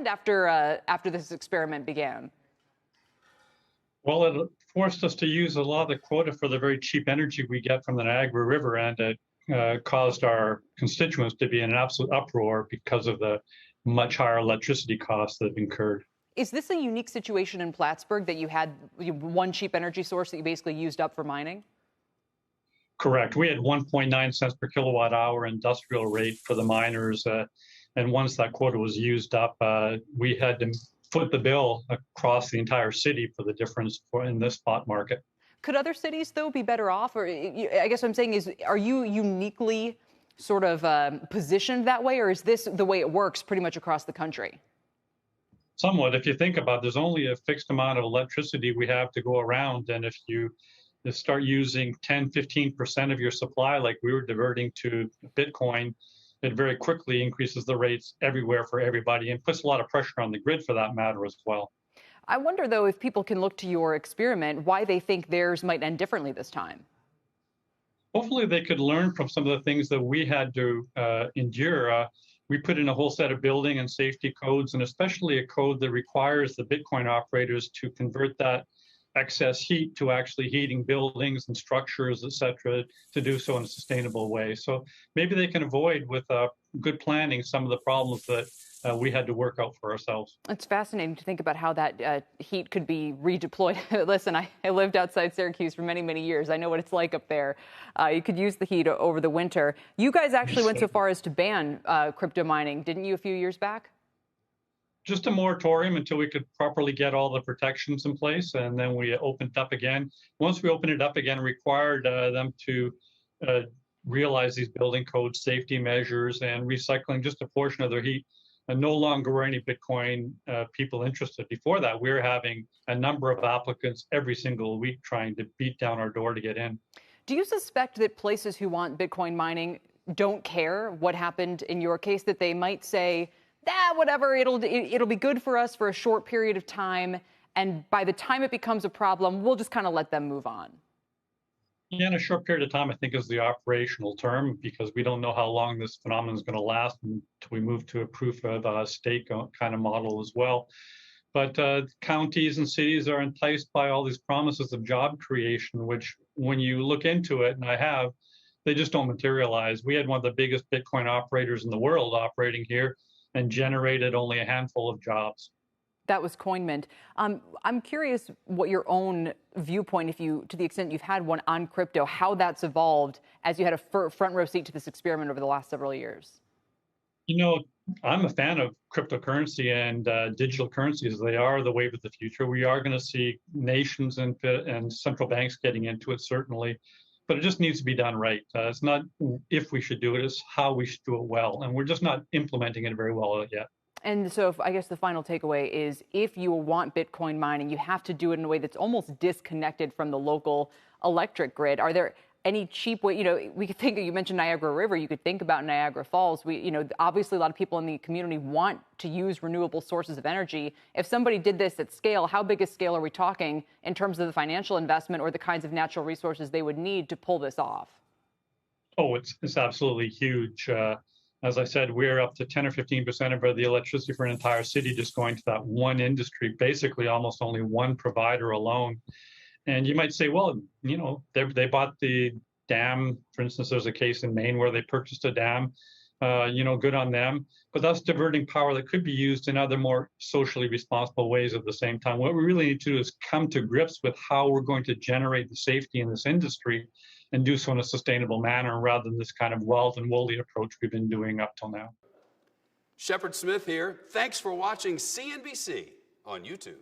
happened after this experiment began? Well, it forced us to use a lot of the quota for the very cheap energy we get from the Niagara River, and it caused our constituents to be in an absolute uproar because of the much higher electricity costs that have incurred. Is this a unique situation in Plattsburgh that you had one cheap energy source that you basically used up for mining? Correct. We had 1.9 cents per kilowatt hour industrial rate for the miners, and once that quota was used up, we had to foot the bill across the entire city for the difference in this spot market. Could other cities, though, be better off? Or I guess what I'm saying is, are you uniquely sort of positioned that way, or is this the way it works pretty much across the country? Somewhat. If you think about it, there's only a fixed amount of electricity we have to go around, and if you start using 10, 15% of your supply, like we were diverting to Bitcoin, it very quickly increases the rates everywhere for everybody and puts a lot of pressure on the grid for that matter as well. I wonder, though, if people can look to your experiment, why they think theirs might end differently this time. Hopefully they could learn from some of the things that we had to endure. We put in a whole set of building and safety codes, and especially a code that requires the Bitcoin operators to convert that excess heat to actually heating buildings and structures, et cetera, to do so in a sustainable way. So maybe they can avoid, with good planning, some of the problems that we had to work out for ourselves. It's fascinating to think about how that heat could be redeployed. Listen, I lived outside Syracuse for many, many years. I know what it's like up there. You could use the heat over the winter. You guys actually went so far as to ban crypto mining, didn't you, a few years back? Just a moratorium until we could properly get all the protections in place, and then we opened up again. Once we opened it up again, required them to realize these building code safety measures and recycling just a portion of their heat. And no longer were any Bitcoin people interested. Before that, we were having a number of applicants every single week trying to beat down our door to get in. Do you suspect that places who want Bitcoin mining don't care what happened in your case, that they might say, whatever, it'll be good for us for a short period of time, and by the time it becomes a problem, we'll just kind of let them move on? Yeah, in a short period of time, I think, is the operational term, because we don't know how long this phenomenon is going to last until we move to a proof of stake kind of model as well. But counties and cities are enticed by all these promises of job creation, which when you look into it, and they just don't materialize. We had one of the biggest Bitcoin operators in the world operating here and generated only a handful of jobs. That was Coinmint. I'm curious what your own viewpoint, to the extent you've had one on crypto, how that's evolved as you had a front row seat to this experiment over the last several years. You know, I'm a fan of cryptocurrency and digital currencies. They are the wave of the future. We are going to see nations and central banks getting into it, certainly. But it just needs to be done right. It's not if we should do it, it's how we should do it well. And we're just not implementing it very well yet. And so I guess the final takeaway is, if you want Bitcoin mining, you have to do it in a way that's almost disconnected from the local electric grid. Are there any cheap way? We could think, you mentioned Niagara River, you could think about Niagara Falls. Obviously a lot of people in the community want to use renewable sources of energy. If somebody did this at scale, how big a scale are we talking in terms of the financial investment or the kinds of natural resources they would need to pull this off? Oh, it's absolutely huge. As I said, we're up to 10 or 15% of the electricity for an entire city just going to that one industry, basically almost only one provider alone. And you might say, well, they bought the dam. For instance, there's a case in Maine where they purchased a dam, good on them. But that's diverting power that could be used in other more socially responsible ways at the same time. What we really need to do is come to grips with how we're going to generate the safety in this industry and do so in a sustainable manner rather than this kind of wild and woolly approach we've been doing up till now. Shepard Smith here. Thanks for watching CNBC on YouTube.